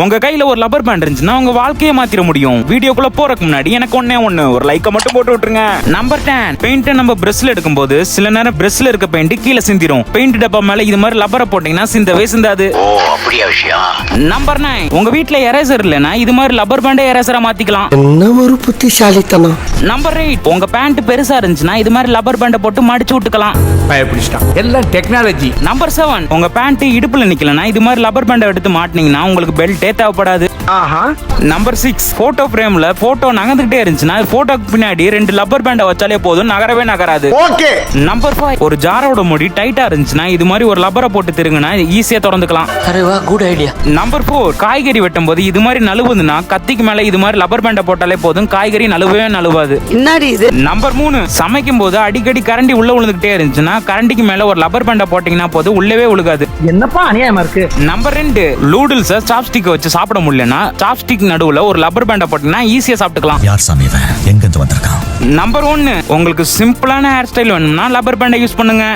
உங்க கையில ஒரு லப்பர் பேண்ட் இருந்துச்சுன்னா உங்க வாழ்க்கையை மாத்திர முடியும். வீடியோக்குள்ள போறதுக்கு முன்னாடி எனக்கு ஒண்ணு ஒரு லைக்க மட்டும் போட்டு விட்டுருங்க. நம்பர் 10, பெயிண்ட் நம்ம பிரஷ்ல எடுக்கும்போது சில நேரம் பிரஷ்ல இருக்க பெயிண்ட் கீழே சிந்திரும். பெயிண்ட் டப்பா மேல இது மாதிரி லப்பரை போட்டீங்கன்னா சிந்தவே சிந்தாது. அப்படியே விஷயம். நம்பர் 9, உங்க வீட்ல எரேசர் இல்லனா இது மாதிரி லப்பர் பேண்டை எரேசரா மாத்திக்கலாம். என்ன ஒரு புத்திசாலித்தனம். நம்பர் 8, உங்க பேண்ட் பெருசா இருந்துச்சுன்னா இது மாதிரி லப்பர் பேண்டை போட்டு மடிச்சு விட்டுக்கலாம். பயப்பிடிச்சிட்டான். எல்லாம் டெக்னாலஜி. நம்பர் 7, உங்க பேண்ட் இடுப்புல நிக்கலனா இது மாதிரி லப்பர் பேண்டை எடுத்து மாட்டினீங்கன்னா உங்களுக்கு பெல்ட்டே தேவைப்படாது. நம்பர் 6, போட்டோ பிரேம்ல போட்டோ நகர்ந்துட்டே இருந்துச்சுன்னா போட்டோக்கு பின்னாடி 2 லப்பர் பேண்டை வச்சாலே போதும், நகரவே நகராது. நம்பர் 5, ஒரு ஜாரோட முடி டைட்டா இருந்துச்சுன்னா இது மாதிரி ஒரு லப்பரை போட்டு திருங்கினா ஈஸியா திறந்துக்கலாம். அரேவா, குட் ஐடியா. நம்பர் 4, காய்கறி வெட்டும் போது இது மாதிரி நழுவுதுன்னா கத்திக்கு மேல இது மாதிரி லப்பர் பேண்டை போட்டாலே போதும், காய்கறி நழுவவே நழுவாது. என்னடி இது? நம்பர் 3, சமைக்கும் போது அடிக்கடி கரண்டி உள்ள விழுந்துகிட்டே இருந்துச்சுன்னா கரண்டிக்கு மேல ஒரு லப்பர் பேண்டை போட்டீங்கன்னா போதும், உள்ளவே விழுகாது. என்னப்பா அநியாயமா இருக்கு. நம்பர் 2, லூடுல்ஸ சாப்ஸ்டிக் வச்சு சாப்பிட முடியலன்னா சாப்ஸ்டிக் நடுவுல ஒரு லப்பர் பேண்டை போட்டீங்கன்னா ஈஸியா சாப்பிட்டுக்கலாம். யார் சாமி இவன்? எங்க இருந்து வந்திருக்கான்? நம்பர் 1, உங்களுக்கு சிம்பிளான ஹேர் ஸ்டைல் வேணும்னா லப்பர் பேண்டை யூஸ் பண்ணுங்க.